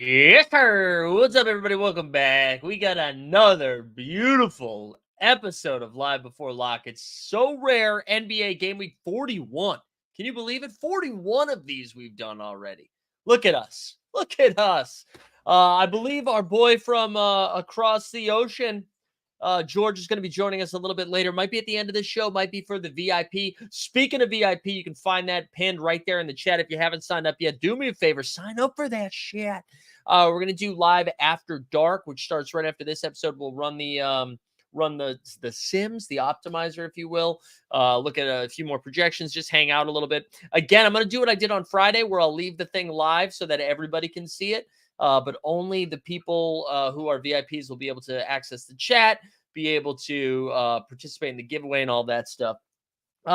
Yes, sir. What's up, everybody? Welcome back. We got another beautiful episode of Live Before Lock. It's so rare. NBA Game Week 41. Can you believe it? 41 of these we've done already. Look at us. Look at us. I believe our boy from across the ocean, George, is going to be joining us a little bit later. Might be at the end of this show. Might be for the VIP. Speaking of VIP, you can find that pinned right there in the chat. If you haven't signed up yet, do me a favor. Sign up for that shit. We're going to do live after dark, which starts right after this episode. We'll run the Sims, the optimizer, if you will. Look at a few more projections, just hang out a little bit. Again, I'm going to do what I did on Friday, where I'll leave the thing live so that everybody can see it. But only the people who are VIPs will be able to access the chat, be able to participate in the giveaway and all that stuff.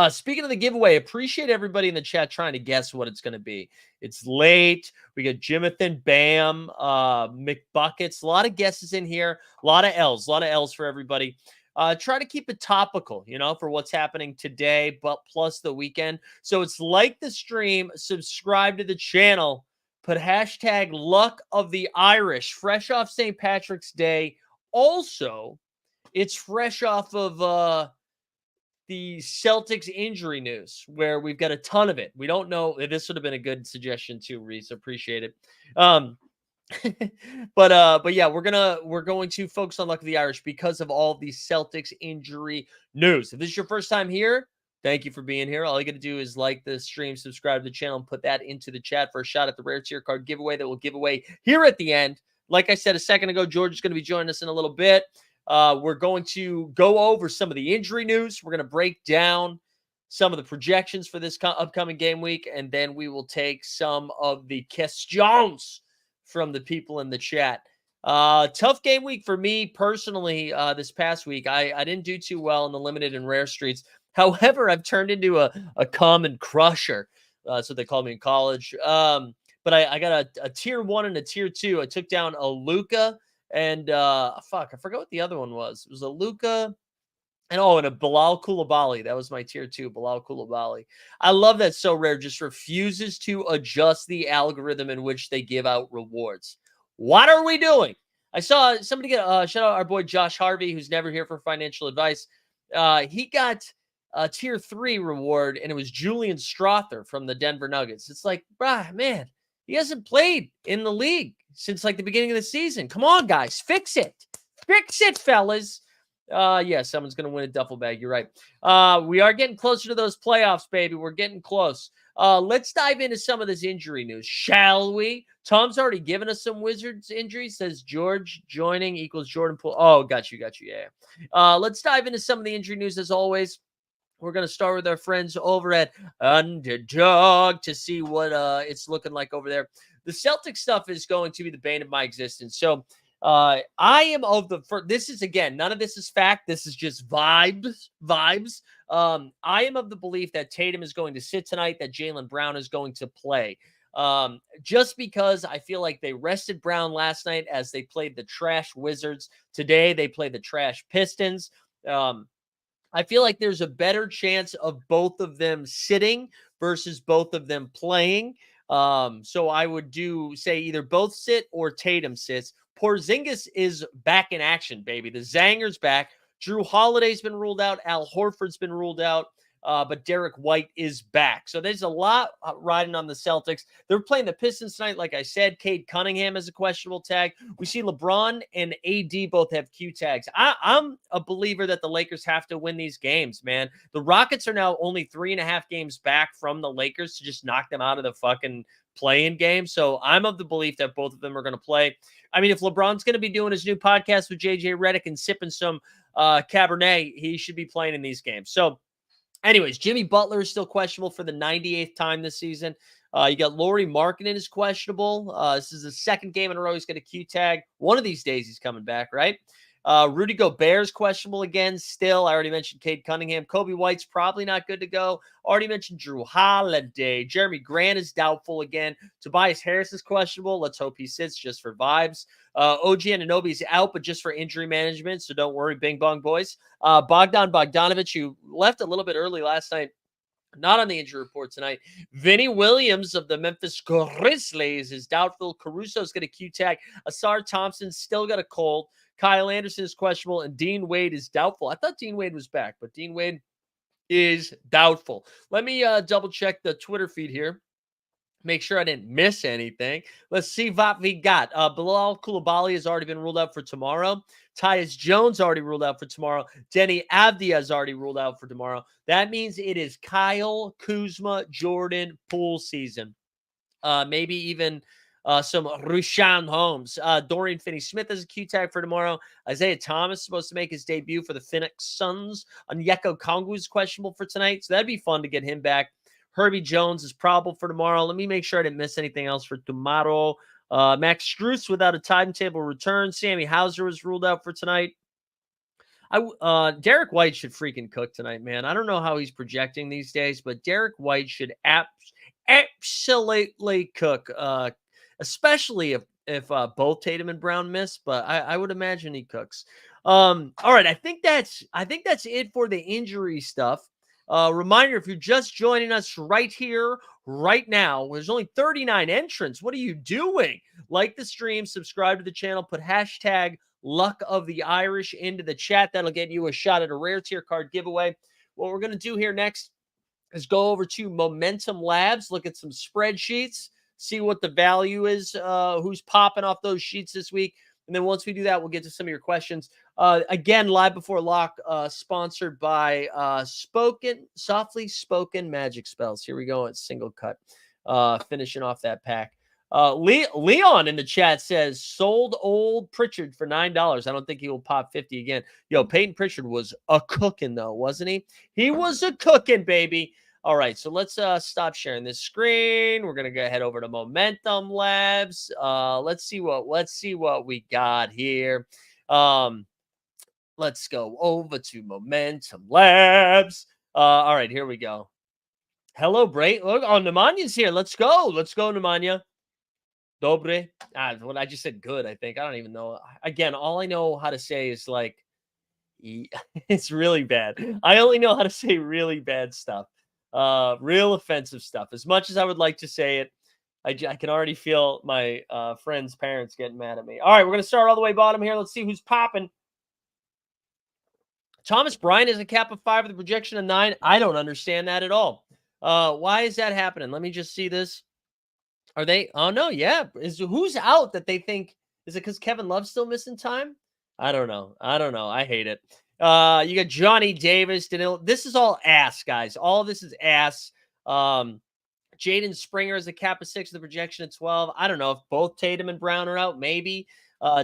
Speaking of the giveaway, appreciate everybody in the chat trying to guess what it's going to be. It's late. We got Jimathan, Bam, McBuckets. A lot of guesses in here. A lot of L's for everybody. Try to keep it topical, for what's happening today, but plus the weekend. So it's like the stream. Subscribe to the channel. Put hashtag luck of the Irish. Fresh off St. Patrick's Day. Also, it's fresh off of the Celtics injury news, where we've got a ton of it. We don't know. This would have been a good suggestion too, Reese. Appreciate it. But yeah, we're going to focus on luck of the Irish because of all the Celtics injury news. If this is your first time here, thank you for being here. All you got to do is like the stream, subscribe to the channel, and put that into the chat for a shot at the rare tier card giveaway that we'll give away here at the end. Like I said a second ago, George is going to be joining us in a little bit. We're going to go over some of the injury news. We're going to break down some of the projections for this upcoming game week, and then we will take some of the questions from the people in the chat. Tough game week for me personally this past week. I didn't do too well in the limited and rare streets. However, I've turned into a common crusher. That's what they called me in college. But I got a tier 1 and a tier 2. I took down a Luka. And I forgot what the other one was. It was a Luka and a Bilal Koulibaly. That was my tier 2, Bilal Koulibaly. I love that So Rare just refuses to adjust the algorithm in which they give out rewards. What are we doing? I saw somebody get shout out our boy Josh Harvey, who's never here for financial advice. He got a tier 3 reward, and it was Julian Strother from the Denver Nuggets. It's like, man, he hasn't played in the league since like the beginning of the season. Come on, guys. Fix it. Fix it, fellas. Yeah, someone's going to win a duffel bag. You're right. We are getting closer to those playoffs, baby. We're getting close. Let's dive into some of this injury news, shall we? Tom's already given us some Wizards injuries. Says George joining equals Jordan Poole. Oh, got you. Yeah. Let's dive into some of the injury news as always. We're going to start with our friends over at Underdog to see what it's looking like over there. The Celtic stuff is going to be the bane of my existence. So I am of this is, again, none of this is fact. This is just vibes. I am of the belief that Tatum is going to sit tonight, that Jaylen Brown is going to play. Just because I feel like they rested Brown last night as they played the trash Wizards. Today, they play the trash Pistons. Um, I feel like there's a better chance of both of them sitting versus both of them playing. So I would do say either both sit or Tatum sits. Porzingis is back in action, baby. The Zanger's back. Drew Holiday's been ruled out. Al Horford's been ruled out. But Derek White is back. So there's a lot riding on the Celtics. They're playing the Pistons tonight. Like I said, Cade Cunningham is a questionable tag. We see LeBron and AD both have Q tags. I'm a believer that the Lakers have to win these games, man. The Rockets are now only 3.5 games back from the Lakers to just knock them out of the fucking play-in game. So I'm of the belief that both of them are going to play. I mean, if LeBron's going to be doing his new podcast with JJ Redick and sipping some Cabernet, he should be playing in these games. So anyways, Jimmy Butler is still questionable for the 98th time this season. You got Lauri Markkanen is questionable. This is the second game in a row he's got a Q tag. One of these days he's coming back, right? Rudy Gobert's questionable again still. I already mentioned Cade Cunningham. Kobe White's probably not good to go. Already mentioned Drew Holiday. Jeremy Grant is doubtful again. Tobias Harris is questionable. Let's hope he sits just for vibes. OG Anunoby is out, but just for injury management, so don't worry, bing bong boys. Bogdan Bogdanovic, who left a little bit early last night, not on the injury report tonight. Vinny Williams of the Memphis Grizzlies is doubtful. Caruso's got a Q tag. Asar Thompson's still got a cold. Kyle Anderson is questionable, and Dean Wade is doubtful. I thought Dean Wade was back, but Dean Wade is doubtful. Let me double check the Twitter feed here. Make sure I didn't miss anything. Let's see what we got. Bilal Koulibaly has already been ruled out for tomorrow. Tyus Jones already ruled out for tomorrow. Denny Avdia is already ruled out for tomorrow. That means it is Kyle Kuzma Jordan pool season. Maybe even some Rashawn Holmes. Dorian Finney-Smith has a Q tag for tomorrow. Isaiah Thomas is supposed to make his debut for the Phoenix Suns. Onyeka Okongwu is questionable for tonight, so that'd be fun to get him back. Herbie Jones is probable for tomorrow. Let me make sure I didn't miss anything else for tomorrow. Max Strus without a timetable return. Sammy Hauser was ruled out for tonight. Derek White should freaking cook tonight, man. I don't know how he's projecting these days, but Derek White should absolutely cook, especially if both Tatum and Brown miss. But I would imagine he cooks. All right, I think that's it for the injury stuff. Reminder, if you're just joining us right here, right now, there's only 39 entrants. What are you doing? Like the stream, subscribe to the channel, put hashtag Luck of the Irish into the chat. That'll get you a shot at a rare tier card giveaway. What we're going to do here next is go over to Momentum Labs, look at some spreadsheets, see what the value is, who's popping off those sheets this week. And then once we do that, we'll get to some of your questions. Again, live before lock, sponsored by Softly Spoken Magic Spells. Here we go at single cut, finishing off that pack. Leon in the chat says, sold old Pritchard for $9. I don't think he will pop 50 again. Yo, Peyton Pritchard was a cooking, though, wasn't he? He was a cooking, baby. All right, so let's stop sharing this screen. We're gonna go head over to Momentum Labs. Let's see what we got here. Let's go over to Momentum Labs. All right, here we go. Hello, Bray. Look, Nemanya's here. Let's go. Let's go, Nemanja. Dobre. What I just said good, I think. I don't even know. Again, all I know how to say is like, it's really bad. I only know how to say really bad stuff. Real offensive stuff. As much as I would like to say it, I can already feel my friends' parents getting mad at me. All right, we're going to start all the way bottom here. Let's see who's popping. Thomas Bryant is a cap of 5 with a projection of 9. I don't understand that at all. Why is that happening? Let me just see this. Are they? Oh, no, yeah. Who's out that they think? Is it because Kevin Love's still missing time? I don't know. I hate it. You got Johnny Davis. This is all ass, guys. All of this is ass. Jaden Springer is a cap of 6 with a projection of 12. I don't know if both Tatum and Brown are out. Maybe.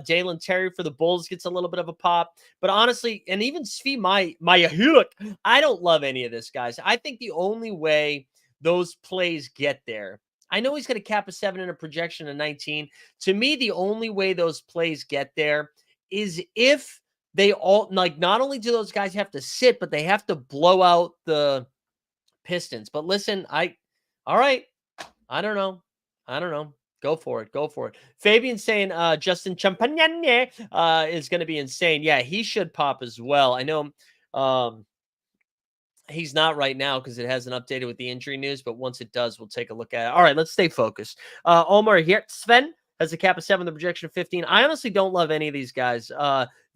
Dalen Terry for the Bulls gets a little bit of a pop. But honestly, and even Svi Mayahuk, I don't love any of this, guys. I think the only way those plays get there, I know he's got a cap of 7 and a projection of 19. To me, the only way those plays get there is if they all, like, not only do those guys have to sit, but they have to blow out the Pistons. But listen, all right, I don't know. I don't know. Go for it. Go for it. Fabian saying Justin Champagne is going to be insane. Yeah, he should pop as well. I know he's not right now because it hasn't updated with the injury news, but once it does, we'll take a look at it. All right, let's stay focused. Omar here. Sven has a cap of 7, the projection of 15. I honestly don't love any of these guys.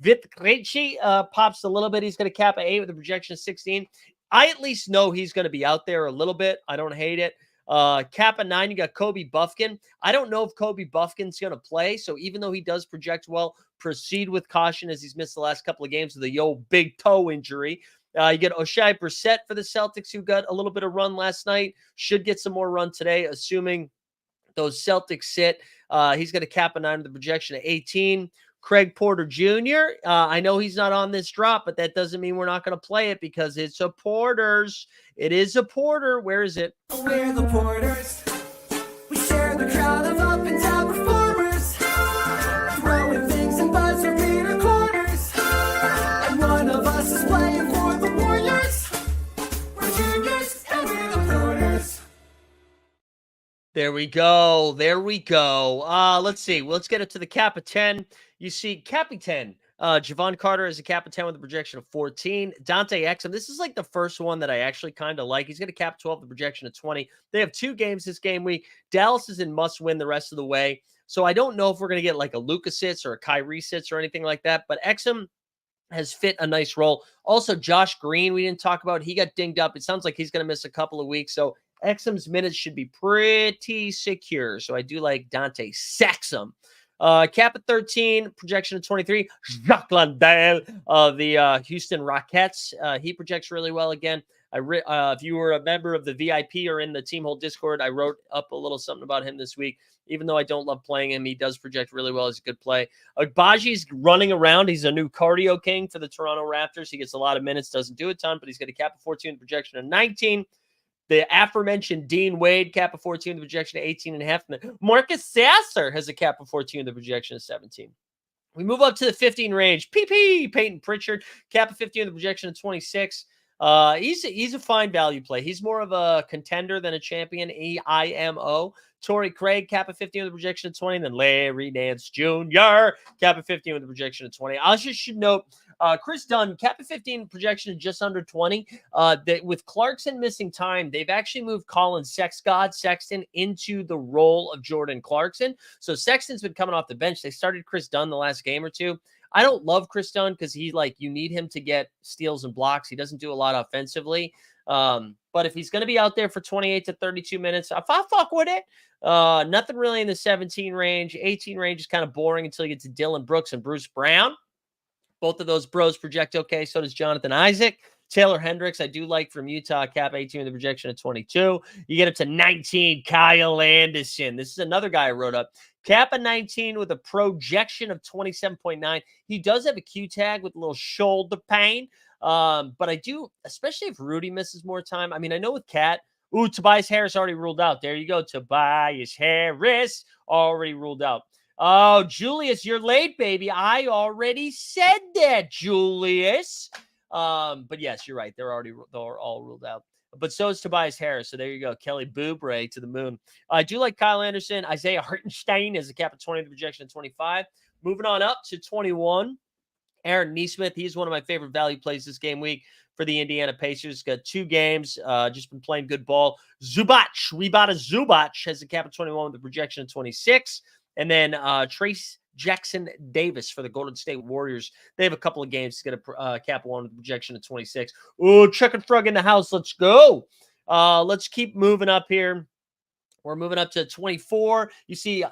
Vit Krejci pops a little bit. He's going to cap at 8 with a projection of 16. I at least know he's going to be out there a little bit. I don't hate it. Cap at 9, you got Kobe Buffkin. I don't know if Kobe Buffkin's going to play, so even though he does project well, proceed with caution as he's missed the last couple of games with a big toe injury. You get Oshai Brissett for the Celtics, who got a little bit of run last night. Should get some more run today, assuming those Celtics sit. He's going to cap a 9 with the projection of 18. Craig Porter Jr. I know he's not on this drop, but that doesn't mean we're not going to play it because it's a Porter's. It is a Porter. Where is it? We're the Porters. We share the crowd of up and down performers, throwing things and buzzer beater corners. And one of us is playing for the Warriors. We're juniors and we're the Porters. There we go. There we go. Let's see. Let's get it to the cap of 10. You see, Cappy 10. Javon Carter is a cap of 10 with a projection of 14. Dante Exum. This is like the first one that I actually kind of like. He's going to cap 12 with a projection of 20. They have 2 games this game week. Dallas is in must win the rest of the way. So I don't know if we're going to get like a Luka sits or a Kyrie sits or anything like that. But Exum has fit a nice role. Also, Josh Green, we didn't talk about. He got dinged up. It sounds like he's going to miss a couple of weeks. So Exum's minutes should be pretty secure. So I do like Dante Sexum. Cap at 13, projection of 23. Jacques Landale of the Houston Rockets. He projects really well again. If you were a member of the VIP or in the Team Hold Discord, I wrote up a little something about him this week. Even though I don't love playing him, he does project really well. He's a good play. Agbaji's running around. He's a new cardio king for the Toronto Raptors. He gets a lot of minutes, doesn't do a ton, but he's got a cap of 14, projection of 19. The aforementioned Dean Wade, cap of 14, the projection of 18.5. Marcus Sasser has a cap of 14, the projection of 17. We move up to the 15 range. PP, Peyton Pritchard, cap of 15, the projection of 26. He's a fine value play. He's more of a contender than a champion. EIMO. Torrey Craig, cap of 15 with a projection of 20. And then Larry Nance Jr., cap of 15 with a projection of 20. I just should note, Chris Dunn, cap of 15, projection of just under 20. With Clarkson missing time, they've actually moved Colin Sexton into the role of Jordan Clarkson. So Sexton's been coming off the bench. They started Chris Dunn the last game or two. I don't love Chris Dunn because you need him to get steals and blocks. He doesn't do a lot offensively. But if he's going to be out there for 28 to 32 minutes, I fuck with it. Nothing really in the 17 range. 18 range is kind of boring until you get to Dylan Brooks and Bruce Brown. Both of those bros project okay. So does Jonathan Isaac. Taylor Hendricks, I do like from Utah, cap 18 with a projection of 22. You get up to 19, Kyle Anderson. This is another guy I wrote up. Cap of 19 with a projection of 27.9. He does have a Q tag with a little shoulder pain. But I do, especially if Rudy misses more time. I mean, I know with Cat, Tobias Harris already ruled out. There you go. Tobias Harris already ruled out. Oh, Julius, you're late, baby. I already said that, Julius. But yes, you're right. They're all ruled out. But so is Tobias Harris. So there you go. Kelly Oubre to the moon. I do like Kyle Anderson. Isaiah Hartenstein is a cap of 20, the projection of 25. Moving on up to 21. Aaron Nesmith, he's one of my favorite value plays this game week for the Indiana Pacers. Got 2 games, just been playing good ball. Zubac has a cap of 21 with a projection of 26. And then Trace Jackson Davis for the Golden State Warriors. They have a couple of games to get a cap 1 with a projection of 26. Oh, Chuck and Frog in the house. Let's go. Let's keep moving up here. We're moving up to 24. You see,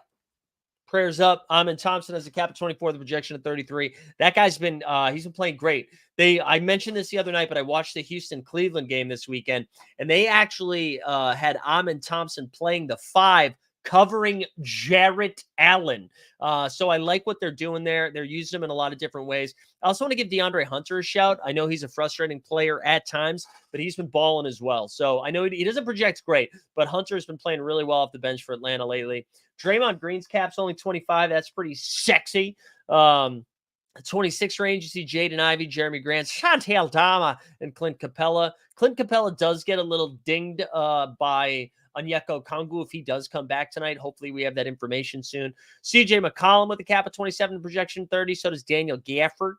prayers up. Amin Thompson has a cap of 24, the projection of 33. That guy's been he's been playing great. I mentioned this the other night, but I watched the Houston-Cleveland game this weekend, and they actually had Amin Thompson playing the 5, covering Jarrett Allen. So I like what they're doing there. They're using him in a lot of different ways. I also want to give DeAndre Hunter a shout. I know he's a frustrating player at times, but he's been balling as well. So I know he doesn't project great, but Hunter's been playing really well off the bench for Atlanta lately. Draymond Green's cap's only 25. That's pretty sexy. 26 range, you see Jaden Ivey, Jeremy Grant, Chantel Dama, and Clint Capella. Clint Capella does get a little dinged by Onyeka Okongwu if he does come back tonight. Hopefully we have that information soon. CJ McCollum with a cap of 27, projection 30. So does Daniel Gafford.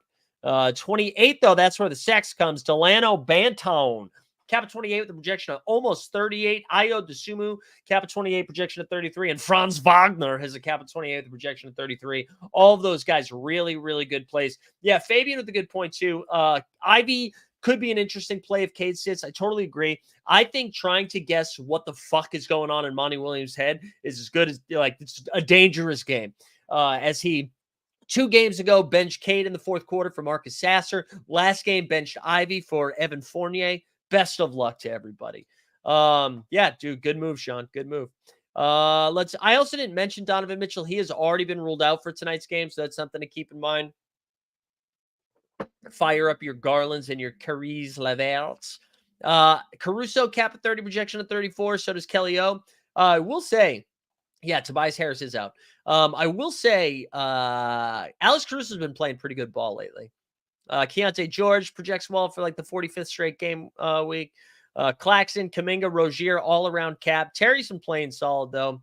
28, though, that's where the sex comes. Delano Banton, cap of 28 with a projection of almost 38. Ayo Dosunmu, cap of 28, projection of 33. And Franz Wagner has a cap of 28 with a projection of 33. All of those guys really, really good plays. Yeah, Fabian with a good point, too. Ivy could be an interesting play if Cade sits. I totally agree. I think trying to guess what the fuck is going on in Monty Williams' head is as good as, like, it's a dangerous game. As he 2 games ago benched Cade in the fourth quarter for Marcus Sasser. Last game benched Ivy for Evan Fournier. Best of luck to everybody. Yeah, dude, good move, Sean. Good move. I also didn't mention Donovan Mitchell. He has already been ruled out for tonight's game, so that's something to keep in mind. Fire up your Garlands and your Caris Leverts. Caruso, cap at 30, projection of 34. So does Kelly O. I will say, yeah, Tobias Harris is out. I will say, Alex Caruso has been playing pretty good ball lately. Keontae George projects well for like the 45th straight game week. Claxton, Kuminga, Rozier, all around cap. Terry's been playing solid though.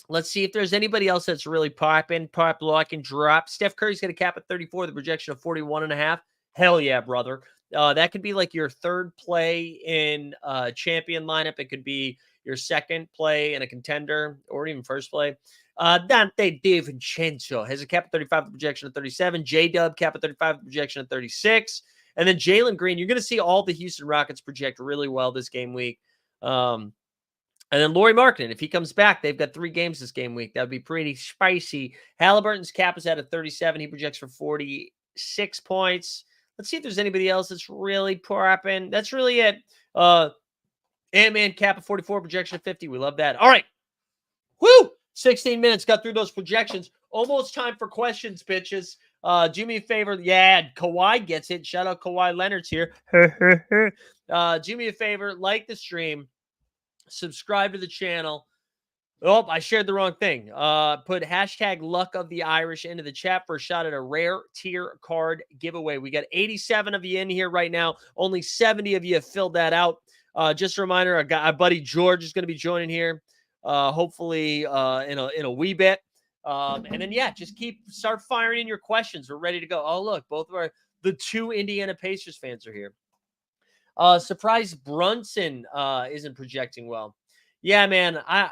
Let's see if there's anybody else that's really popping, pop, lock, and drop. Steph Curry's got a cap at 34, the projection of 41.5. Hell yeah, brother. That could be like your third play in champion lineup. It could be your second play in a contender or even first play. Dante DiVincenzo has a cap of 35, projection of 37. J-Dub, cap of 35, projection of 36. And then Jalen Green, you're going to see all the Houston Rockets project really well this game week. And then Lauri Markkanen, if he comes back, they've got 3 games this game week. That would be pretty spicy. Halliburton's cap is at a 37. He projects for 46 points. Let's see if there's anybody else that's really popping. That's really it. Ant-Man cap of 44, projection of 50. We love that. All right. Woo! 16 minutes. Got through those projections. Almost time for questions, bitches. Do me a favor. Yeah, Kawhi gets it. Shout out Kawhi Leonard's here. Do me a favor. Like the stream. Subscribe to the channel. Oh, I shared the wrong thing. Put hashtag luck of the Irish into the chat for a shot at a rare tier card giveaway. We got 87 of you in here right now. Only 70 of you have filled that out. Just a reminder, our buddy George is going to be joining here. Hopefully in a wee bit. And then, yeah, just start firing in your questions. We're ready to go. Oh, look, the 2 Indiana Pacers fans are here. Surprise Brunson isn't projecting well. Yeah, man. I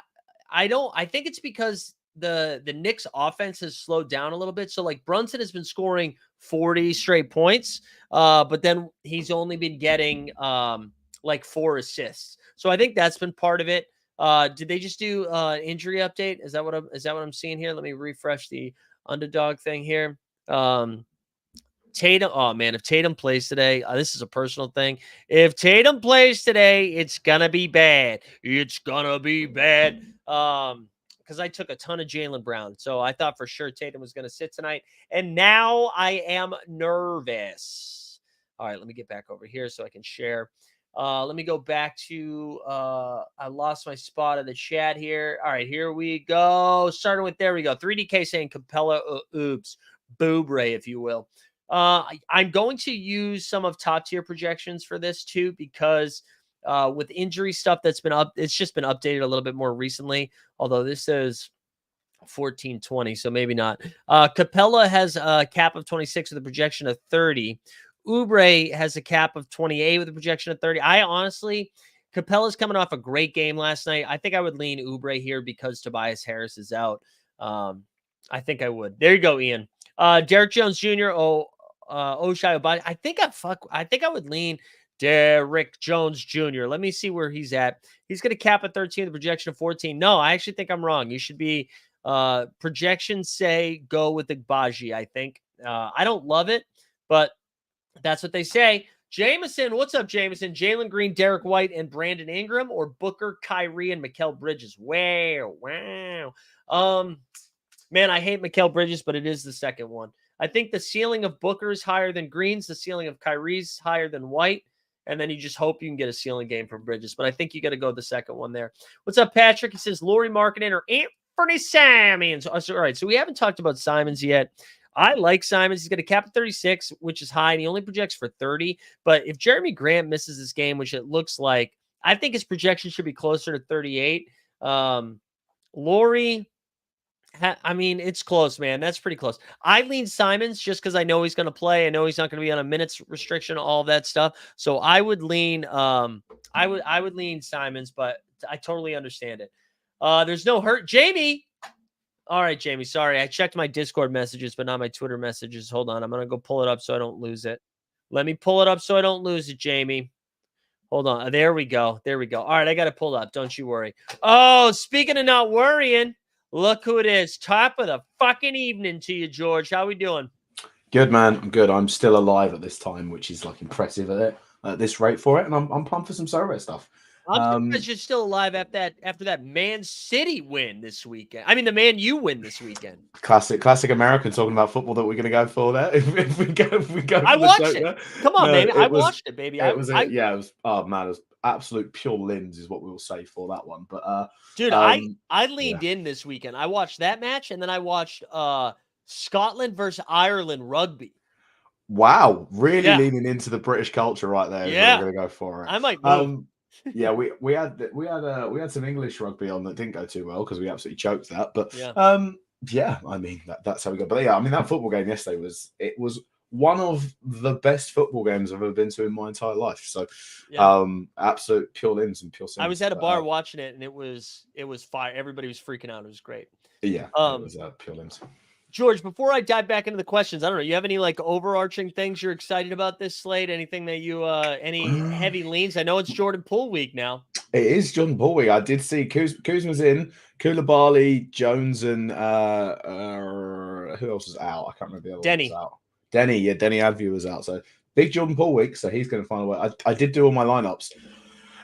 think it's because the Knicks offense has slowed down a little bit. So like Brunson has been scoring 40 straight points, but then he's only been getting like 4 assists. So I think that's been part of it. Did they just do injury update? Is that what I'm seeing here? Let me refresh the underdog thing here. Tatum, oh man, if Tatum plays today, this is a personal thing. If Tatum plays today, it's gonna be bad. It's gonna be bad. Because I took a ton of Jaylen Brown, so I thought for sure Tatum was gonna sit tonight, and now I am nervous. All right, let me get back over here so I can share. Let me go back to I lost my spot in the chat here. All right, here we go. Starting with there we go. 3DK saying Capella, oops, Boobre, if you will. I'm going to use some of top tier projections for this too, because with injury stuff that's been up, it's just been updated a little bit more recently. Although this says 1420, so maybe not. Capella has a cap of 26 with a projection of 30. Oubre has a cap of 28 with a projection of 30. I honestly, Capella's coming off a great game last night. I think I would lean Oubre here because Tobias Harris is out. I think I would. There you go, Ian. Derek Jones Jr. Oshai Obadi. I think I would lean Derek Jones Jr. Let me see where he's at. He's going to cap at 13, the projection of 14. No, I actually think I'm wrong. You should be projections say go with Igbaji, I think. I don't love it, but that's what they say. Jameson, what's up, Jameson? Jalen Green, Derek White, and Brandon Ingram, or Booker, Kyrie, and Mikal Bridges? Wow. Man, I hate Mikal Bridges, but it is the second one. I think the ceiling of Booker is higher than Green's. The ceiling of Kyrie's higher than White. And then you just hope you can get a ceiling game from Bridges. But I think you got to go the second one there. What's up, Patrick? He says Lauri Markkanen or Anthony Simons. All right, so we haven't talked about Simons yet. I like Simons. He's got a cap of 36, which is high, and he only projects for 30. But if Jeremy Grant misses this game, which it looks like, I think his projection should be closer to 38. Laurie, I mean, it's close, man. That's pretty close. I lean Simons just because I know he's going to play. I know he's not going to be on a minutes restriction, all of that stuff. So I would lean, I would lean Simons, but I totally understand it. There's no hurt, Jamie. All right, Jamie. Sorry, I checked my Discord messages, but not my Twitter messages. Hold on, I'm gonna go pull it up so I don't lose it. Let me pull it up so I don't lose it, Jamie. Hold on. There we go. There we go. All right, I got it pulled up. Don't you worry. Oh, speaking of not worrying, look who it is. Top of the fucking evening to you, George. How we doing? Good, man. I'm good. I'm still alive at this time, which is like impressive at this rate for it, and I'm pumped for some Sorare stuff. I'm surprised you're still alive after that Man City win this weekend. I mean, the Man U win this weekend. Classic American talking about football that we're going to go for there. If we go. I for the watched joke it. there. Come on, No, baby. I it was- watched it, baby. It was oh man, it was absolute pure limbs is what we will say for that one. But dude, I leaned in this weekend. I watched that match, and then I watched Scotland versus Ireland rugby. wow, really Yeah. leaning into the British culture right there. Is Yeah. what we're going to go for it. I might move. Yeah, we had some English rugby on that didn't go too well because we absolutely choked that. But Yeah. I mean that's how we go. But yeah, I mean that football game yesterday was one of the best football games I've ever been to in my entire life. So absolute pure limbs and pure sins. I was at a bar watching it, and it was fire. Everybody was freaking out. It was great. Yeah, it was pure limbs. George, before I dive back into the questions, I don't know, you have any like overarching things you're excited about this slate? Anything that you any heavy leans? I know it's Jordan Poole week now. It is Jordan Poole week. I did see Kuzma's in, Koulibaly, Jones, and who else was out? I can't remember the other Denny. one was out. Denny Adview was out. So big Jordan Poole week. So he's going to find a way. I did do all my lineups.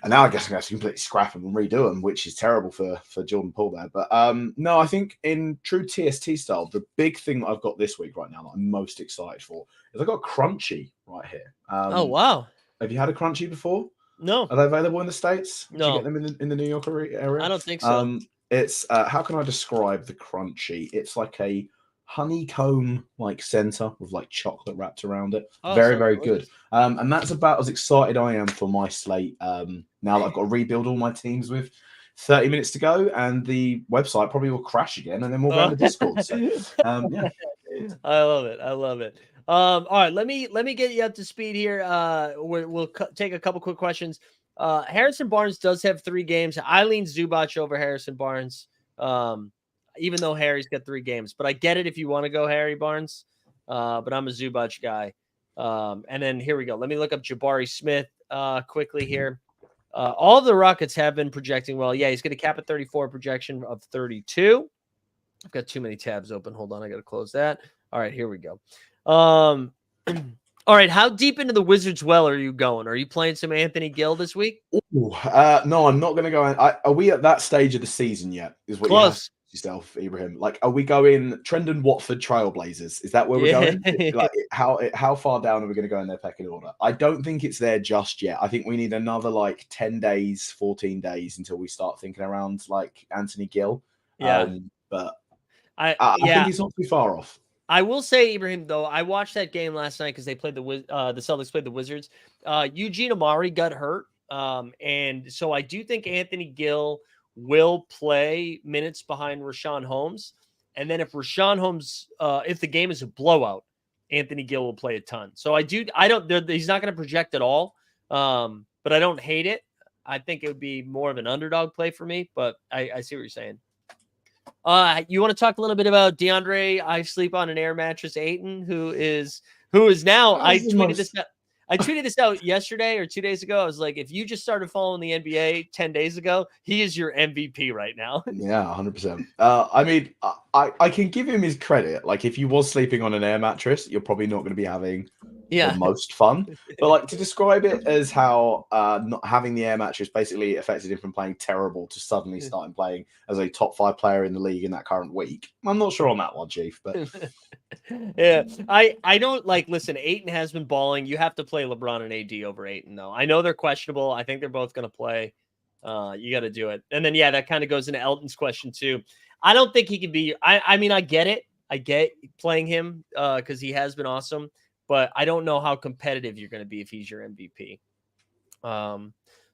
And now I guess I'm going to completely scrap them and redo them, which is terrible for Jordan Poole there. But no, I think in true TST style, the big thing that I've got this week right now that I'm most excited for is I've got Crunchy right here. Oh, wow. Have you had a Crunchy before? No. Are they available in the States? No. Do you get them in the New York area? I don't think so. It's how can I describe the Crunchy? It's like a honeycomb like center with like chocolate wrapped around it. Very good. And that's about as excited I am for my slate now that I've got to rebuild all my teams with 30 minutes to go, and the website probably will crash again, and then we'll go on the Discord. So yeah. I love it. All right, let me get you up to speed here. We'll take a couple quick questions. Harrison Barnes does have 3 games. I lean Zubac over Harrison Barnes. Even though Harry's got 3 games, but I get it if you want to go Harry Barnes. But I'm a Zubac guy. And then here we go. Let me look up Jabari Smith quickly here. All of the Rockets have been projecting well. Yeah, he's going to cap at 34, projection of 32. I've got too many tabs open. Hold on, I got to close that. All right, here we go. All right, how deep into the Wizards well are you going? Are you playing some Anthony Gill this week? Ooh, no, I'm not going to go. Are we at that stage of the season yet? Is what Close. Yourself, Ibrahim. Like, are we going Trendon Watford Trailblazers? Is that where we're going? Like, how far down are we going to go in their pecking order? I don't think it's there just yet. I think we need another like 10 days, 14 days until we start thinking around like Anthony Gill. Yeah, but I think he's not too far off. I will say, Ibrahim, though, I watched that game last night because they played the Celtics played the Wizards. Eugene Amari got hurt, and so I do think Anthony Gill will play minutes behind Rashawn Holmes. And then if Rashawn Holmes, if the game is a blowout, Anthony Gill will play a ton. So he's not going to project at all. But I don't hate it. I think it would be more of an underdog play for me, but I see what you're saying. You want to talk a little bit about DeAndre I sleep on an air mattress Ayton, who is now I tweeted this out yesterday or 2 days ago. I was like, if you just started following the NBA 10 days ago, he is your MVP right now. Yeah, 100%. I mean, I can give him his credit. Like, if you was sleeping on an air mattress, you're probably not going to be having the most fun. But like, to describe it as how not having the air mattress basically affected him from playing terrible to suddenly starting playing as a top 5 player in the league in that current week. I'm not sure on that one, Chief, but yeah, I don't like. Listen, Ayton has been balling. You have to play LeBron and AD over Ayton, though. I know they're questionable. I think they're both going to play. You got to do it. And then that kind of goes into Elton's question too. I don't think he can be. I mean, I get it. I get playing him because he has been awesome, but I don't know how competitive you're going to be if he's your MVP.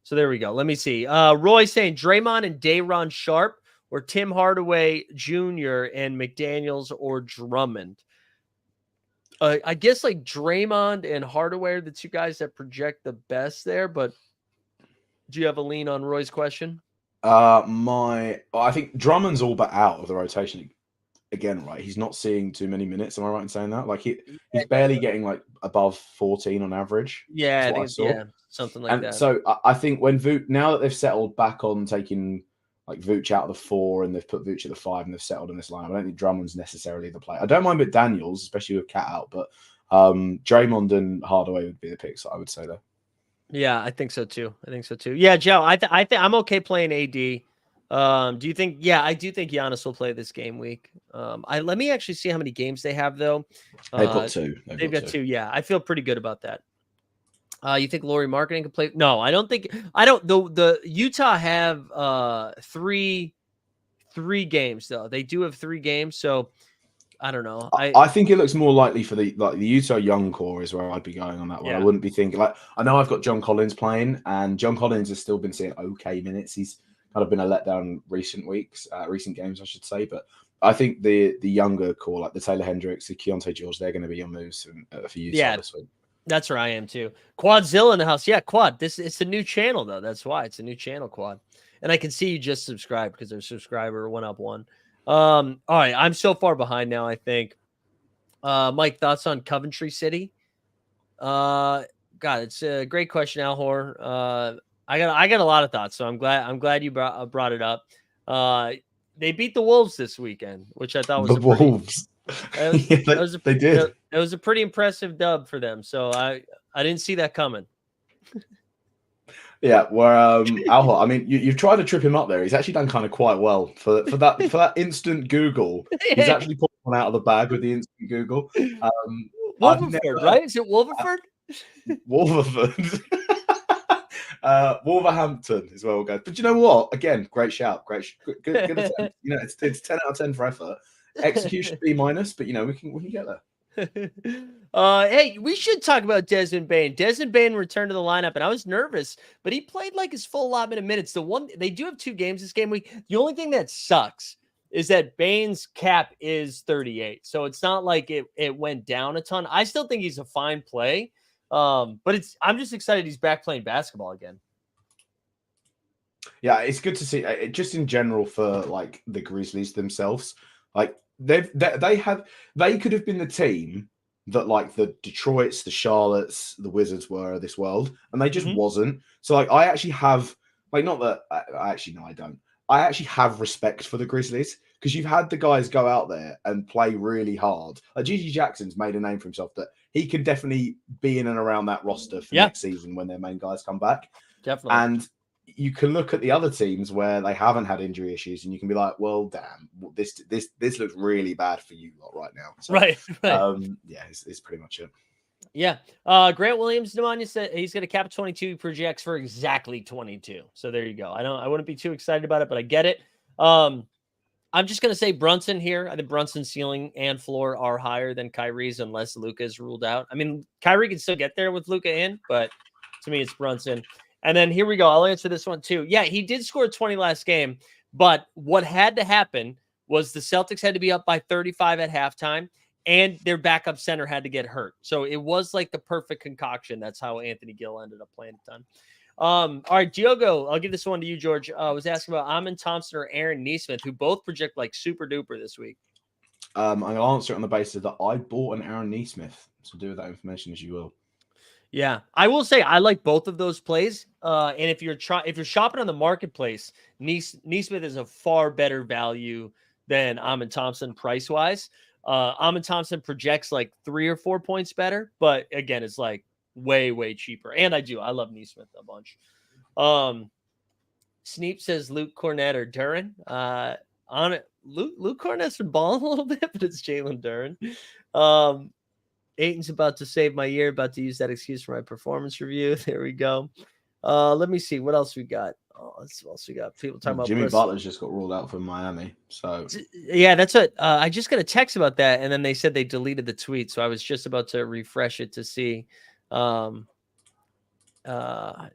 So there we go. Let me see. Roy saying Draymond and Day'Ron Sharp or Tim Hardaway Jr. and McDaniels or Drummond. I guess like Draymond and Hardaway are the two guys that project the best there, but do you have a lean on Roy's question? I think Drummond's all but out of the rotation again, right? He's not seeing too many minutes. Am I right in saying that? Like he's barely getting like above 14 on average. Yeah, Is I what I think saw. yeah, something like And that. so I think when now that they've settled back on taking like Vooch out of the 4 and they've put Vooch at the 5 and they've settled in this line, I don't think Drummond's necessarily the play. I don't mind McDaniels, especially with Cat out, but Draymond and Hardaway would be the picks, I would say though. Yeah, I think so too. Yeah, Joe, I think I'm okay playing AD. Do you think? Yeah, I do think Giannis will play this game week. Let me actually see how many games they have though. They've got 2. They've got 2. Yeah, I feel pretty good about that. You think Laurie Marketing can play? No, I don't think. I don't. The Utah have 3 games though. They do have 3 games, so I don't know. I think it looks more likely for the Utah young core is where I'd be going on that one. Yeah. I wouldn't be thinking like I know I've got John Collins playing, and John Collins has still been seeing okay minutes. He's kind of been a letdown recent games, I should say. But I think the younger core, like the Taylor Hendricks, the Keontae George, they're going to be on moves for Utah this week. That's where I am too. Quadzilla in the house. Yeah, Quad. It's a new channel though. That's why it's a new channel, Quad. And I can see you just subscribed because there's a subscriber 1 up 1. All right, I'm so far behind now, I think. Mike, thoughts on Coventry City? God, it's a great question, Alhor. I got a lot of thoughts, so I'm glad you brought it up. They beat the Wolves this weekend, which I thought was Wolves. They did. It was a pretty impressive dub for them. So I didn't see that coming. Yeah, where Alhor, I mean, you've tried to trip him up there. He's actually done kind of quite well for that instant Google. He's actually pulled one out of the bag with the instant Google. Wolverford, right? Is it Wolverford? Wolverford. Wolverhampton is where we'll go. But you know what? Again, great shout. Good attempt. You know, it's 10 out of 10 for effort. Execution B-, but you know, we can get there. Hey, we should talk about Desmond Bane. Desmond Bane returned to the lineup, and I was nervous, but he played like his full allotment of minutes. They do have 2 games this game week. The only thing that sucks is that Bane's cap is 38, so it's not like it went down a ton. I still think he's a fine play, but I'm just excited he's back playing basketball again. Yeah, it's good to see. Just in general for like the Grizzlies themselves, like they could have been the team that like the Detroits, the Charlottes, the Wizards were of this world, and they just wasn't. So like I actually have like not that I actually no I don't. I actually have respect for the Grizzlies because you've had the guys go out there and play really hard. Like Gigi Jackson's made a name for himself that he can definitely be in and around that roster for next season when their main guys come back. Definitely. And you can look at the other teams where they haven't had injury issues, and you can be like, "Well, damn, this looks really bad for you lot right now." So, right. Yeah, it's pretty much it. Yeah. Grant Williams, Nemanja said he's going to cap 22, projects for exactly 22. So there you go. I wouldn't be too excited about it, but I get it. I'm just going to say Brunson here. I think Brunson's ceiling and floor are higher than Kyrie's unless Luka is ruled out. I mean, Kyrie can still get there with Luka in, but to me, it's Brunson. And then here we go. I'll answer this one too. Yeah, he did score 20 last game, but what had to happen was the Celtics had to be up by 35 at halftime, and their backup center had to get hurt. So it was like the perfect concoction. That's how Anthony Gill ended up playing a ton. All right, Diogo, I'll give this one to you, George. I was asking about Amin Thompson or Aaron Nesmith, who both project like super duper this week. I'm going to answer it on the basis that I bought an Aaron Nesmith. So do with that information as you will. Yeah, I will say I like both of those plays. And if you're shopping on the marketplace, Nesmith is a far better value than Amin Thompson price wise. Amin Thompson projects like 3 or 4 points better, but again, it's like way cheaper. And I love Nesmith a bunch. Sneep says Luke Cornett or Duren. On it, Luke Cornett's been balling a little bit, but it's Jalen Duren. Aiton's about to save my year, about to use that excuse for my performance review. There we go. Let me see. What else we got? What else we got? People talking about Jimmy Butler's just got ruled out from Miami. So yeah, that's what I just got a text about that, and then they said they deleted the tweet. So I was just about to refresh it to see. I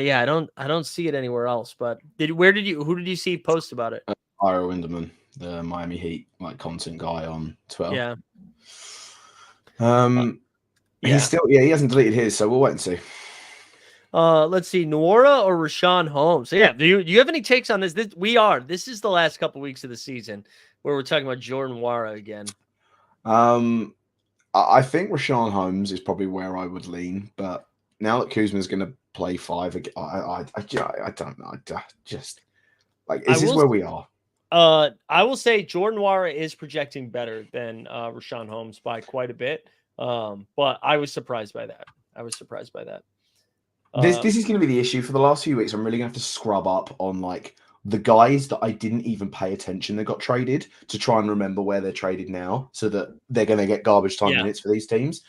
don't see it anywhere else. But who did you see post about it? Ira Winderman, the Miami Heat like content guy on Twitter. Yeah. He's still he hasn't deleted his, so we'll wait and see. Let's see, Nwora or Rashawn Holmes. So yeah, do you have any takes on this? This is the last couple weeks of the season where we're talking about Jordan Nwora again. I think Rashawn Holmes is probably where I would lean, but now that Kuzma's going to play 5 again, I don't know. Just like, is this where we are? I will say Jordan Nwora is projecting better than Rashawn Holmes by quite a bit. But I was surprised by that. This is going to be the issue for the last few weeks. I'm really going to have to scrub up on like the guys that I didn't even pay attention that got traded to try and remember where they're traded now, so that they're going to get garbage time minutes for these teams.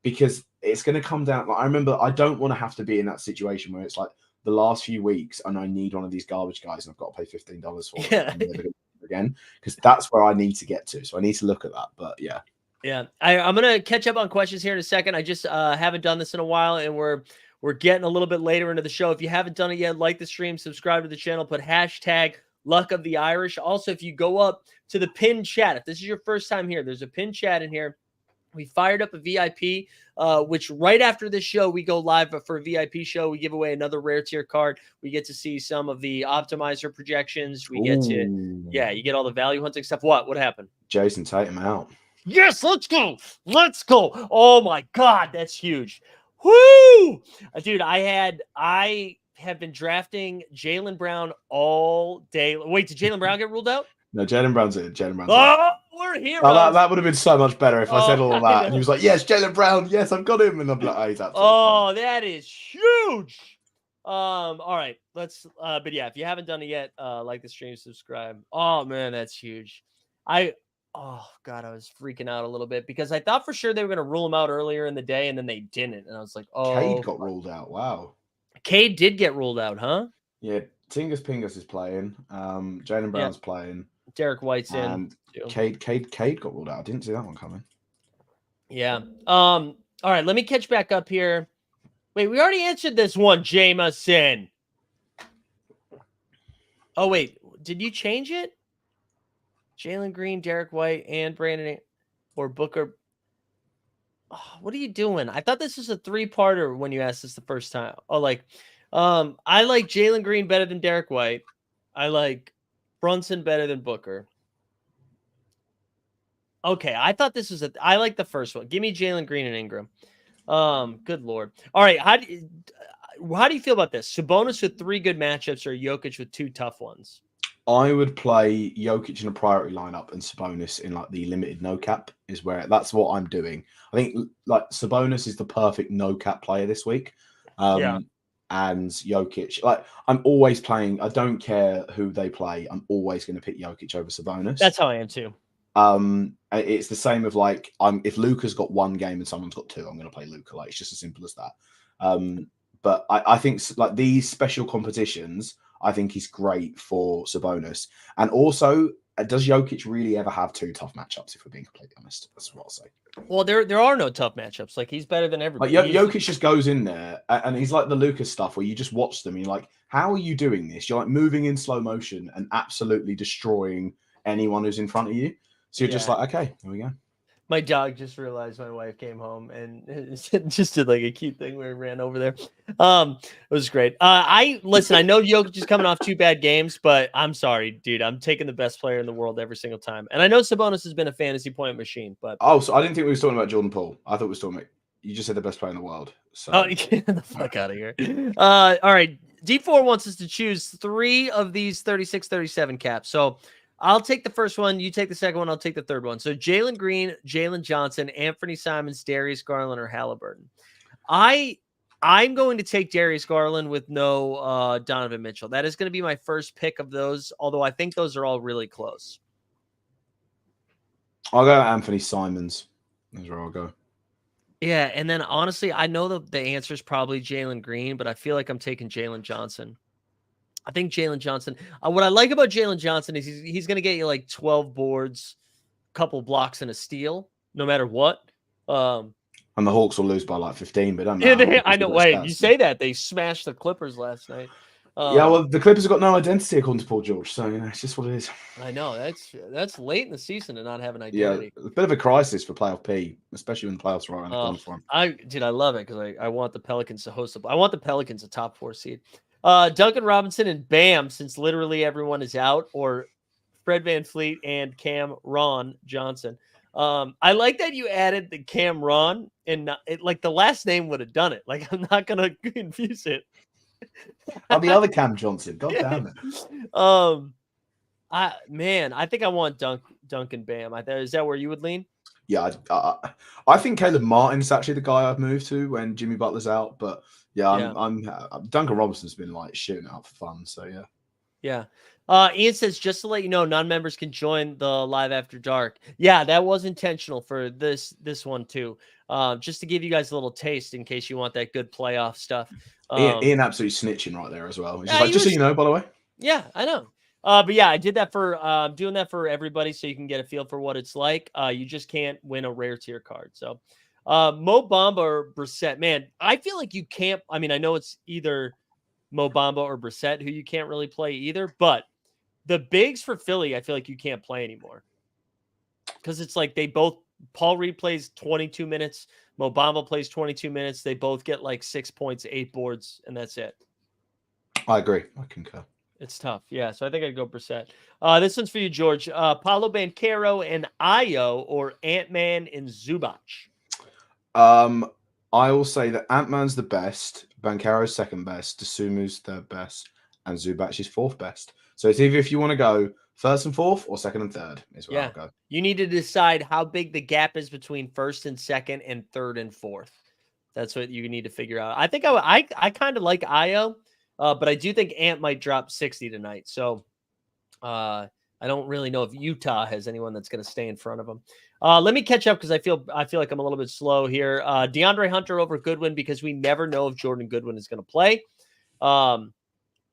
Because it's going to come down. Like, I remember I don't want to have to be in that situation where it's like the last few weeks and I need one of these garbage guys and I've got to pay $15 for it again, because that's where I need to get to. So I need to look at that. But yeah. Yeah, I'm going to catch up on questions here in a second. I just haven't done this in a while, and we're getting a little bit later into the show. If you haven't done it yet, like the stream, subscribe to the channel, put hashtag Luck of the Irish. Also, if you go up to the pinned chat, if this is your first time here, there's a pinned chat in here. We fired up a VIP, which right after this show, we go live for a VIP show. We give away another rare tier card. We get to see some of the optimizer projections. We get to, you get all the value hunting stuff. What happened? Jason Tatum out. Yes, let's go. Oh my God, that's huge. Woo! Dude, I have been drafting Jaylen Brown all day. Wait, did Jaylen Brown get ruled out? No, Jaylen Brown's in. Jaylen Brown's in. We're heroes. Oh, that would have been so much better if I said all of that. And he was like, yes, Jaylen Brown. Yes, I've got him. And I'm like, oh, he's absolutely fine. That is huge. All right. Let's, but yeah, if you haven't done it yet, like the stream, subscribe. Oh, man, that's huge. Oh, God, I was freaking out a little bit because I thought for sure they were going to rule him out earlier in the day, and then they didn't. And I was like, oh. Cade got ruled out. Wow. Cade did get ruled out, huh? Yeah, Tingus Pingus is playing. Jaylen Brown's playing. Derek White's in. And Cade got ruled out. I didn't see that one coming. Yeah. All right, let me catch back up here. Wait, we already answered this one, Jameson. Oh, wait. Did you change it? Jalen Green, Derek White, and Brandon or Booker. Oh, what are you doing? I thought this was a 3-parter when you asked this the first time. Oh, I like Jalen Green better than Derek White. I like Brunson better than Booker. Okay, I thought this was I like the first one. Give me Jalen Green and Ingram. Good Lord. All right, how do you feel about this? Sabonis with 3 good matchups or Jokic with 2 tough ones? I would play Jokic in a priority lineup and Sabonis in like the limited no cap is where that's what I'm doing. I think like Sabonis is the perfect no cap player this week. And Jokic, like I'm always playing. I don't care who they play. I'm always going to pick Jokic over Sabonis. That's how I am too. It's the same of like if Luka's got 1 game and someone's got 2, I'm going to play Luka. Like it's just as simple as that. But I think like these special competitions, I think he's great for Sabonis. And also, does Jokic really ever have 2 tough matchups, if we're being completely honest? That's what I'll say. Well, there are no tough matchups. Like, he's better than everybody. Like, Jokic just goes in there, and he's like the Lucas stuff, where you just watch them, and you're like, how are you doing this? You're like moving in slow motion and absolutely destroying anyone who's in front of you. So you're just like, okay, here we go. My dog just realized my wife came home and just did like a cute thing where he ran over there. It was great. I know Jokic is coming off 2 bad games, but I'm sorry, dude. I'm taking the best player in the world every single time. And I know Sabonis has been a fantasy point machine, but so I didn't think we were talking about Jordan Poole. I thought we were talking about, you just said the best player in the world. So get the fuck out of here. All right. D4 wants us to choose 3 of these 36-37 caps. So I'll take the first one. You take the second one. I'll take the third one. So Jalen Green, Jalen Johnson, Anthony Simons, Darius Garland, or Halliburton. I'm going to take Darius Garland with no Donovan Mitchell. That is going to be my first pick of those, although I think those are all really close. I'll go Anthony Simons. That's where I'll go. Yeah, and then honestly, I know the answer is probably Jalen Green, but I feel like I'm taking Jalen Johnson. I think Jalen Johnson. What I like about Jalen Johnson is he's going to get you like 12 boards, a couple blocks, and a steal, no matter what. I And the Hawks will lose by like 15, but it don't Yeah, matter. I Because know. we've Wait, got you stats. say that they smashed the Clippers last night. Yeah, well, the Clippers have got no identity according to Paul George, so it's just what it is. I know that's late in the season to not have an Yeah, identity. a bit of a crisis for playoff P, especially when the playoffs are right around the corner for him. I love it because I want the Pelicans to host. I want the Pelicans a top 4 seed. Duncan Robinson and Bam, since literally everyone is out, or Fred VanVleet and Cam Ron Johnson. I like that you added the Cam Ron, and like the last name would have done it. Like I'm not gonna confuse it. Oh, the other Cam Johnson, god damn it. I think I want Duncan Bam. Is that where you would lean? Yeah, I think Caleb Martin's actually the guy I'd move to when Jimmy Butler's out. But yeah, I'm Duncan Robinson's been like shooting it up for fun. So yeah. Yeah. Ian says, just to let you know, non-members can join the live after dark. Yeah, that was intentional for this one too. Just to give you guys a little taste in case you want that good playoff stuff. Ian absolutely snitching right there as well. He's yeah, just like, just so you know, by the way. Yeah, I know. But yeah, I did that for doing that for everybody so you can get a feel for what it's like. You just can't win a rare tier card. So Mo Bamba or Brissett, man, I feel like you can't. I mean, I know it's either Mo Bamba or Brissett who you can't really play either, but the bigs for Philly, I feel like you can't play anymore because it's like they both. Paul Reed plays 22 minutes. Mo Bamba plays 22 minutes. They both get like 6 points, 8 boards, and that's it. I agree. I concur. It's tough. Yeah. So I think I'd go Brissett. This one's for you, George. Paulo Banchero and Io or Ant-Man and Zubac? I will say that Ant-Man's the best, Banchero's second best, Desumu's third best, and Zubac is fourth best. So it's either if you want to go first and fourth or second and third is where I'll go. You need to decide how big the gap is between first and second and third and fourth. That's what you need to figure out. I think I kind of like Io, but I do think Ant might drop 60 tonight. So I don't really know if Utah has anyone that's going to stay in front of him. Let me catch up because I feel like I'm a little bit slow here. DeAndre Hunter over Goodwin because we never know if Jordan Goodwin is going to play.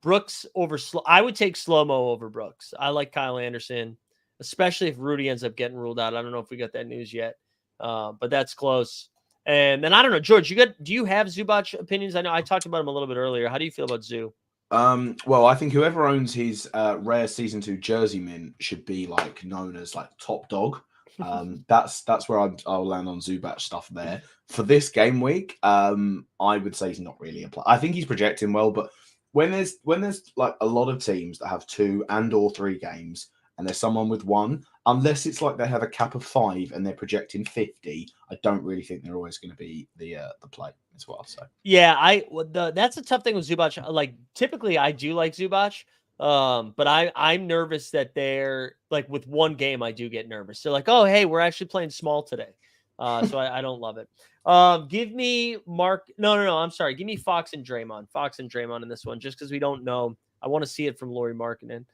Brooks over I would take slow-mo over Brooks. I like Kyle Anderson, especially if Rudy ends up getting ruled out. I don't know if we got that news yet, but that's close. And then I don't know, George. Do you have Zubac opinions? I know I talked about him a little bit earlier. How do you feel about Zoo? Well, I think whoever owns his rare season 2 jersey mint should be like known as like top dog. That's where I'll land on Zubac stuff there for this game week. I would say he's not really a player. I think he's projecting well, but when there's like a lot of teams that have 2 and or 3 games and there's someone with 1, unless it's like they have a cap of 5 and they're projecting 50, I don't really think they're always going to be the play as well. So yeah, that's a tough thing with Zubac. Like typically I do like Zubac. But I'm nervous that they're like with 1 game, I do get nervous. They're like, oh, hey, we're actually playing small today. So I don't love it. Give me Mark. No, I'm sorry. Give me Fox and Draymond in this one, just because we don't know. I want to see it from Lauri Markkanen.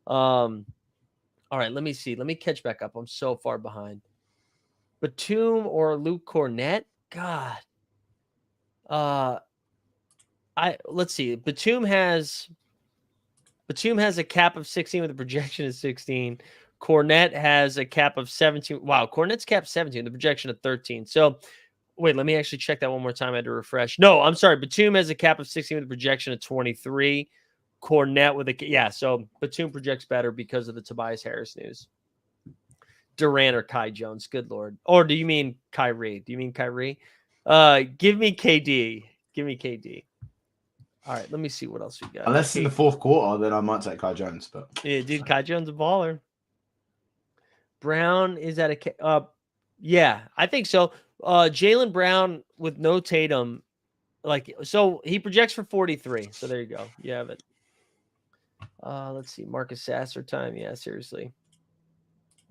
All right, let me see. Let me catch back up. I'm so far behind. Batum or Luke Cornett? God. Let's see. Batum has a cap of 16 with a projection of 16. Cornette has a cap of 17. Wow, Cornette's cap 17, the projection of 13. So, wait, let me actually check that one more time. I had to refresh. No, I'm sorry. Batum has a cap of 16 with a projection of 23. Cornette with so Batum projects better because of the Tobias Harris news. Durant or Kai Jones, good Lord. Or do you mean Kyrie? Give me KD. Give me KD. All right, let me see what else we got. Unless in the fourth quarter, then I might take Kai Jones. But yeah, dude, Kai Jones a baller. Brown is at a yeah, I think so. Jaylen Brown with no Tatum, so he projects for 43. So there you go. You have it. Let's see, Marcus Sasser time. Yeah, seriously.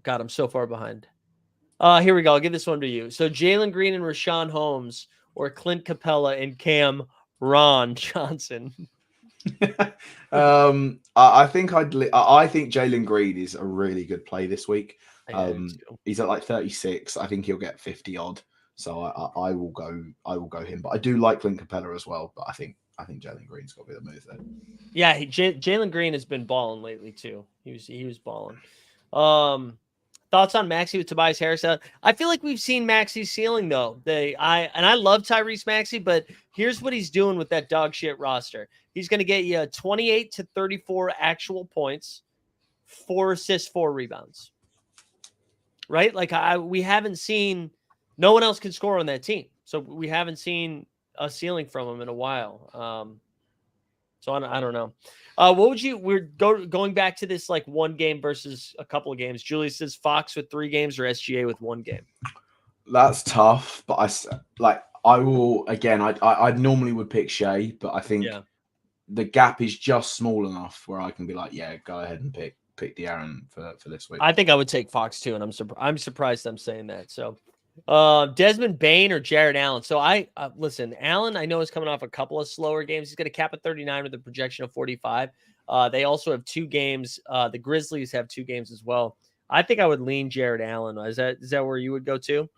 God, I'm so far behind. Here we go. I'll give this one to you. So Jalen Green and Rashawn Holmes or Clint Capella and Cam Ron Johnson. I think Jalen Green is a really good play this week. He's at like 36. I think he'll get 50 odd. So I will go him. But I do like Clint Capella as well. But I think Jalen Green's got to be the move there. Yeah, Jalen Green has been balling lately too. He was balling. Thoughts on Maxey with Tobias Harris? I feel like we've seen Maxey's ceiling though. I love Tyrese Maxey, but here's what he's doing with that dog shit roster. He's going to get you 28 to 34 actual points, 4 assists, 4 rebounds. Right? Like we haven't seen. No one else can score on that team, so we haven't seen a ceiling from him in a while. So I don't know. What would you? We're going back to this like one game versus a couple of games. Julius says Fox with 3 games or SGA with 1 game. That's tough, but I will again. I normally would pick Shea, but I think the gap is just small enough where I can be like, yeah, go ahead and pick De'Aaron for this week. I think I would take Fox too, and I'm surprised I'm saying that. So. Desmond Bain or Jared Allen. So I listen, Allen, I know is coming off a couple of slower games. He's going to cap at 39 with a projection of 45. They also have 2 games. The Grizzlies have 2 games as well. I think I would lean Jared Allen. Is that where you would go to?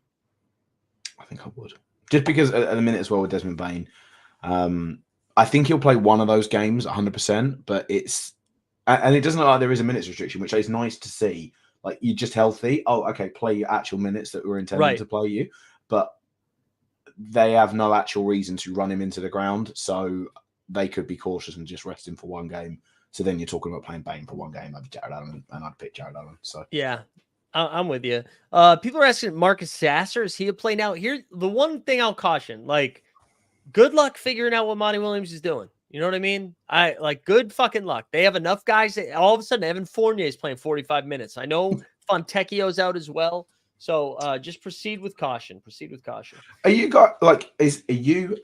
I think I would. Just because at the minute as well with Desmond Bain, I think he'll play one of those games 100%, but it doesn't look like there is a minutes restriction, which is nice to see. Like, you're just healthy. Oh, okay, play your actual minutes that were intended to play you. But they have no actual reason to run him into the ground. So they could be cautious and just rest him for 1 game. So then you're talking about playing Bain for 1 game over Jared Allen, and I'd pick Jared Allen. So yeah, I'm with you. People are asking Marcus Sasser, is he a play now? Here, the one thing I'll caution, like, good luck figuring out what Monty Williams is doing. You know what I mean? Good fucking luck. They have enough guys that all of a sudden Evan Fournier is playing 45 minutes. I know Fontecchio's out as well. So just proceed with caution. Proceed with caution. Are you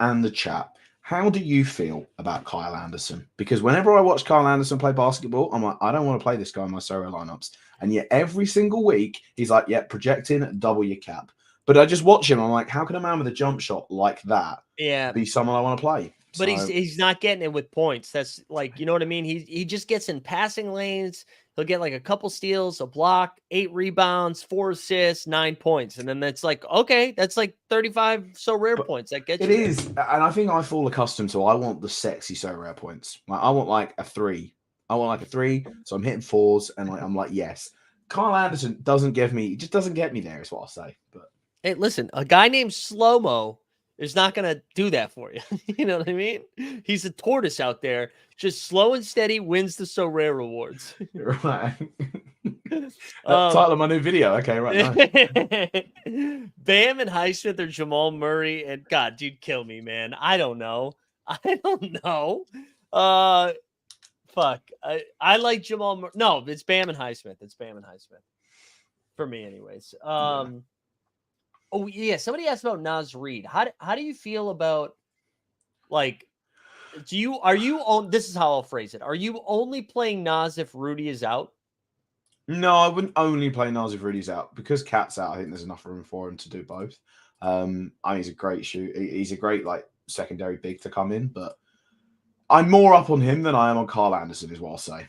and the chat? How do you feel about Kyle Anderson? Because whenever I watch Kyle Anderson play basketball, I'm like, I don't want to play this guy in my Sorare lineups. And yet every single week he's like, yeah, projecting double your cap. But I just watch him. I'm like, how can a man with a jump shot like that be someone I want to play? But he's not getting it with points. That's like, you know what I mean? He just gets in passing lanes. He'll get like a couple steals, a block, 8 rebounds, 4 assists, 9 points. And then that's like, okay, that's like 35 Sorare points. That gets you. It is. And I think I fall accustomed to, I want the sexy Sorare points. Like, I want like a 3. I want like a 3. So I'm hitting 4s and I'm like, yes. Kyle Anderson doesn't get me there, is what I'll say. But hey, listen, a guy named Slow-Mo is not going to do that for you. You know what I mean? He's a tortoise out there. Just slow and steady wins the Sorare rewards. Right. Title of my new video. Okay, right. Nice. Bam and Highsmith or Jamal Murray. And God, dude, kill me, man. I don't know. Fuck. I like Jamal Murray. No, it's Bam and Highsmith. For me, anyways. Oh yeah, somebody asked about Naz Reid. How do you feel about, like, this is how I'll phrase it. Are you only playing Naz if Rudy is out? No, I wouldn't only play Naz if Rudy's out. Because Cat's out, I think there's enough room for him to do both. I mean, he's a great shooter. He's a great like secondary big to come in, but I'm more up on him than I am on Kyle Anderson, is what I'll say.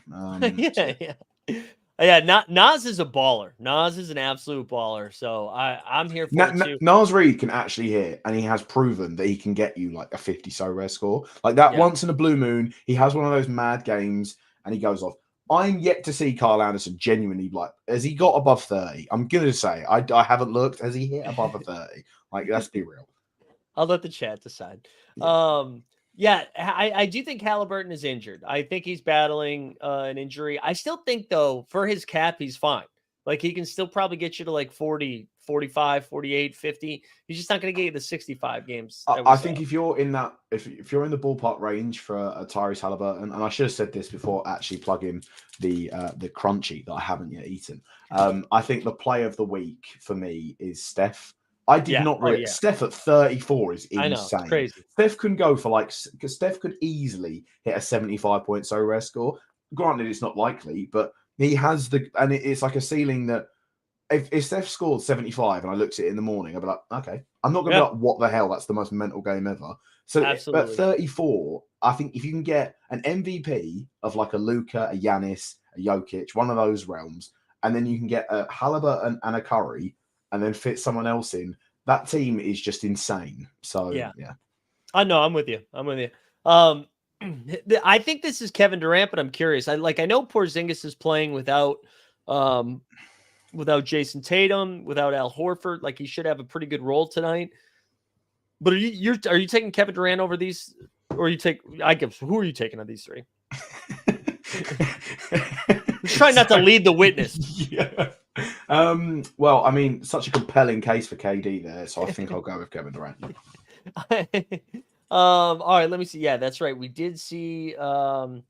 Yeah, Nas is a baller. Nas is an absolute baller. So I'm here for it too. Naz Reid can actually hit, and he has proven that he can get you like a 50 Sorare score. Like that once in a blue moon, he has one of those mad games and he goes off. I'm yet to see Kyle Anderson genuinely, like, has he got above 30? I'm going to say, I haven't looked. Has he hit above a 30? Like, let's be real. I'll let the chat decide. Yeah. I do think Halliburton is injured. I think he's battling an injury. I still think, though, for his cap, he's fine. Like, he can still probably get you to like 40, 45, 48, 50. He's just not going to get you the 65 games. I think if you're in that, if you're in the ballpark range for a Tyrese Halliburton, and I should have said this before actually plugging the crunchy that I haven't yet eaten. I think the play of the week for me is Steph. I did not really. Steph at 34 is insane. I know, it's crazy. Steph can go for because Steph could easily hit a 75 point Sorare score. Granted, it's not likely, but he has and it's like a ceiling that if Steph scored 75 and I looked at it in the morning, I'd be like, okay, I'm not going to be like, what the hell? That's the most mental game ever. So absolutely. At 34, I think if you can get an MVP of like a Luka, a Giannis, a Jokic, one of those realms, and then you can get a Halliburton and a Curry, and then fit someone else in, that team is just insane. So yeah. I know, I'm with you. I think this is Kevin Durant, but I'm curious. I know Porzingis is playing without without Jason Tatum, without Al Horford. Like he should have a pretty good role tonight. But are you taking Kevin Durant over these, or you take? I guess who are you taking of these three? Try not to lead the witness. Yeah. Well, I mean, such a compelling case for KD there, so I think I'll go with Kevin Durant. All right, let me see. Yeah, that's right. We did see slow-mo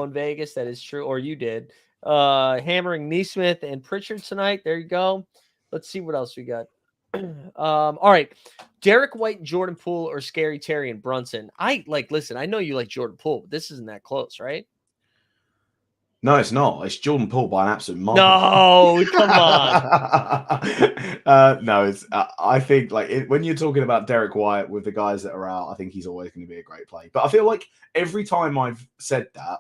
in Vegas. That is true. Or you did. Hammering Neesmith and Pritchard tonight. There you go. Let's see what else we got. All right. Derek White and Jordan Poole or Scary Terry and Brunson. Listen, I know you like Jordan Poole, but this isn't that close, right? No, it's not. It's Jordan Poole by an absolute mile. No, come on. No, it's. I think when you're talking about Derek White with the guys that are out, I think he's always going to be a great play. But I feel like every time I've said that,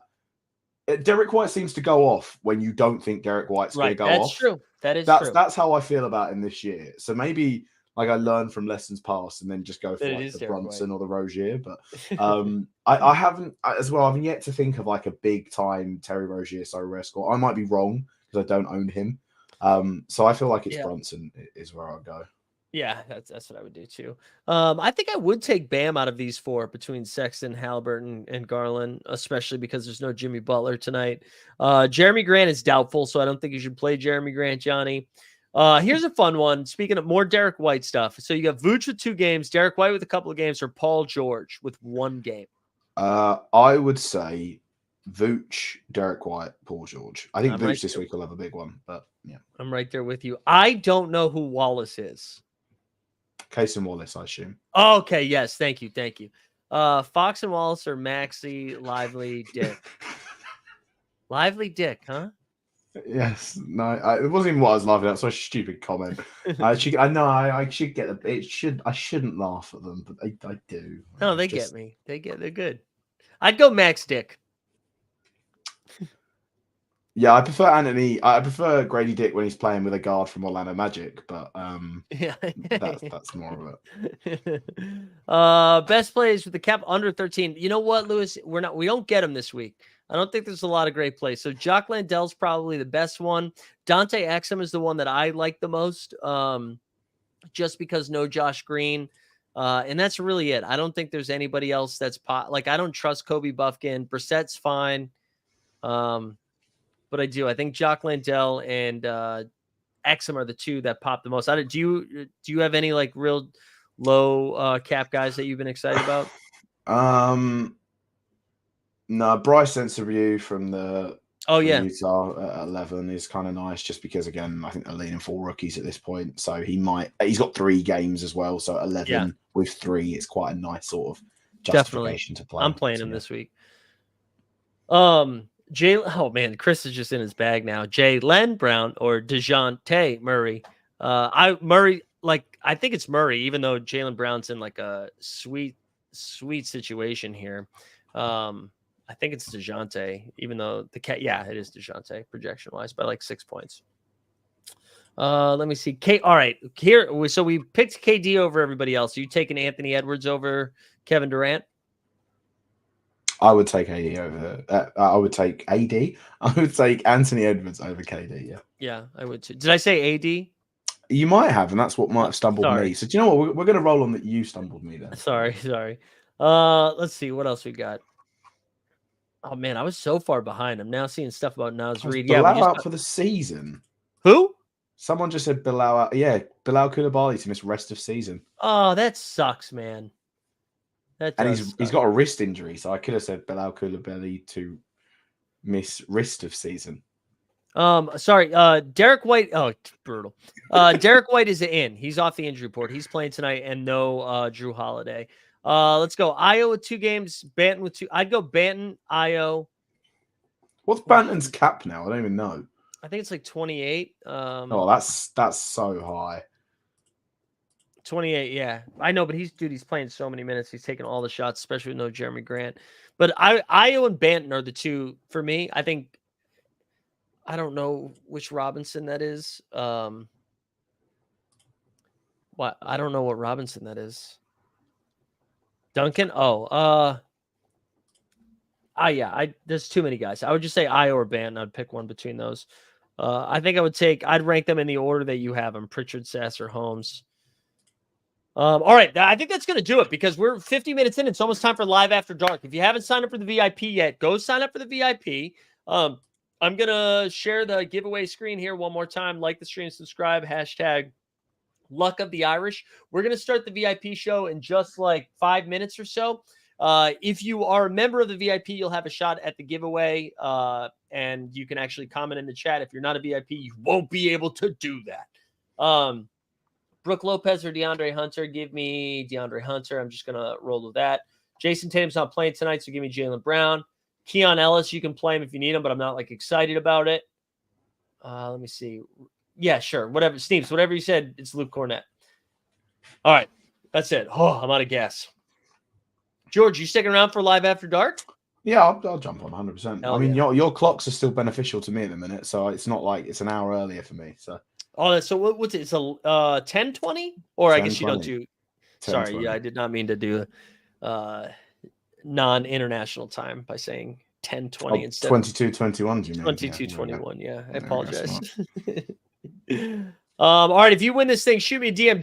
Derek White seems to go off when you don't think Derek White's going to go off. That's true. That's true. That's how I feel about him this year. So maybe I learn from lessons past and then just go for the Derek Brunson White or the Rozier. But I haven't as well. I've yet to think of a big time Terry Rozier Sorare score. I might be wrong because I don't own him. So I feel like it's Brunson is where I'll go. Yeah, that's what I would do too. I think I would take Bam out of these four between Sexton, Halliburton, and Garland, especially because there's no Jimmy Butler tonight. Jeremy Grant is doubtful, so I don't think you should play Jeremy Grant, Johnny. Here's a fun one. Speaking of more Derek White stuff. So you got Vooch with 2 games, Derek White with a couple of games, or Paul George with 1 game. I would say Vooch, Derek White, Paul George. I think Vooch this week will have a big one, but yeah. I'm right there with you. I don't know who Wallace is. Casey Wallace, I assume. Okay, yes, thank you. Fox and Wallace are Maxey, Lively, Dick. Lively Dick, huh? Yes, no, it wasn't even what I was laughing at. Such a stupid comment. I should get I shouldn't laugh at them, but I do. No, they get me. They're good. I'd go Max Dick. Yeah, I prefer Grady Dick when he's playing with a guard from Orlando Magic, but yeah, that's more of it. Best plays with the cap under 13. You know what, Lewis? We don't get him this week. I don't think there's a lot of great plays. So Jock Landell's probably the best one. Dante Exum is the one that I like the most, just because no Josh Green. And that's really it. I don't think there's anybody else that's I don't trust Kobe Buffkin. Brissett's fine. But I do. I think Jock Landell and Exum are the two that pop the most. Do you have any real low cap guys that you've been excited about? No, Bryce Sensabaugh from the Utah at 11 is kind of nice, just because again I think they're leaning 4 rookies at this point, so he's got 3 games as well, so 11 with 3 is quite a nice sort of justification to play. I'm playing him this week. Oh man, Chris is just in his bag now. Jaylen Brown or DeJounte Murray? I think it's Murray, even though Jaylen Brown's in a sweet situation here. I think it's DeJounte, even though it is DeJounte projection wise by 6 points. Let me see. All right, here. So we picked KD over everybody else. Are you taking Anthony Edwards over Kevin Durant? I would take AD over. I would take AD. I would take Anthony Edwards over KD. Yeah. Yeah, I would too. Did I say AD? You might have, and that's what might have stumbled me. So do you know what? We're going to roll on that you stumbled me then. Sorry. Let's see what else we got. Oh man, I was so far behind. I'm now seeing stuff about Naz Reid. Bilal out for the season. Who? Someone just said Bilal out. Yeah, Bilal Coulibaly to miss rest of season. Oh, that sucks, man. He's got a wrist injury, so I could have said Bilal Coulibaly to miss rest of season. Sorry, Derek White. Oh, brutal. Derek White is in. He's off the injury report. He's playing tonight, and no Drew Holiday. Let's go. Io with 2 games. Banton with 2. I'd go Banton, Io. What's Banton's cap now? I don't even know. I think it's 28. That's so high. 28, yeah. I know, but he's playing so many minutes. He's taking all the shots, especially with no Jeremy Grant. But Io and Banton are the two for me. I think I don't know which Robinson that is. I don't know what Robinson that is. Duncan? Yeah. There's too many guys. I would just say Io or Banton. I'd pick one between those. I think I'd rank them in the order that you have them: Pritchard, Sasser, Holmes. All right, I think that's going to do it because we're 50 minutes in. It's almost time for Live After Dark. If you haven't signed up for the VIP yet, go sign up for the VIP. I'm going to share the giveaway screen here one more time. Like the stream, subscribe, hashtag Luck of the Irish. We're going to start the VIP show in just like 5 minutes or so. If you are a member of the VIP, you'll have a shot at the giveaway, and you can actually comment in the chat. If you're not a VIP, you won't be able to do that. Brooke Lopez or DeAndre Hunter? Give me DeAndre Hunter. I'm just going to roll with that. Jason Tatum's not playing tonight, so give me Jaylen Brown. Keon Ellis, you can play him if you need him, but I'm not like excited about it. Let me see. Yeah, sure. Whatever. Steves, whatever you said, it's Luke Cornett. All right. That's it. Oh, I'm out of gas. George, you sticking around for Live After Dark? Yeah, I'll jump on 100%. Hell I mean, yeah. your clocks are still beneficial to me at the minute, so it's not like it's an hour earlier for me. So. Oh, so what's it? It's a 10:20, or I guess you don't do. Sorry, yeah, I did not mean to do non-international time by saying 10:20 instead 22:21. Do you mean 22:21? Yeah, I apologize. All right, if you win this thing, shoot me a DM,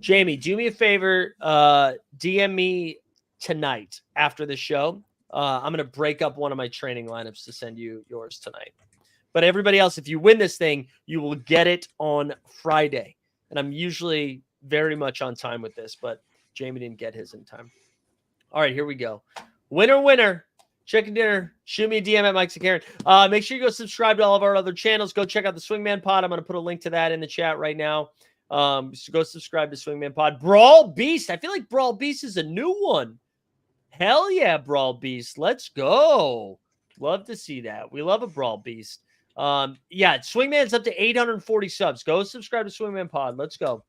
Jamie, do me a favor. DM me tonight after the show. I'm gonna break up one of my training lineups to send you yours tonight. But everybody else, if you win this thing, you will get it on Friday. And I'm usually very much on time with this, but Jamie didn't get his in time. All right, here we go. Winner. Chicken dinner. Shoot me a DM at Mike Karen. Make sure you go subscribe to all of our other channels. Go check out the Swingman Pod. I'm going to put a link to that in the chat right now. So go subscribe to Swingman Pod. Brawl Beast. I feel like Brawl Beast is a new one. Hell yeah, Brawl Beast. Let's go. Love to see that. We love a Brawl Beast. Yeah, Swingman's up to 840 subs. Go subscribe to Swingman Pod. Let's go.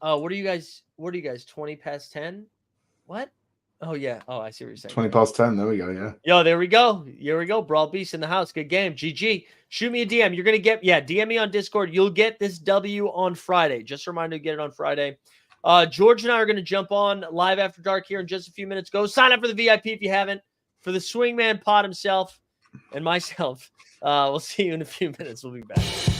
What are you guys? 20 past 10? What? Oh yeah. Oh, I see what you're saying. 20 past 10. There we go. Yeah. Yo, there we go. Here we go. Brawl Beast in the house. Good game. GG. Shoot me a DM. You're gonna get DM me on Discord. You'll get this W on Friday. Just a reminder to get it on Friday. George and I are gonna jump on Live After Dark here in just a few minutes. Go sign up for the VIP if you haven't. For the Swingman Pod himself and myself. We'll see you in a few minutes. We'll be back.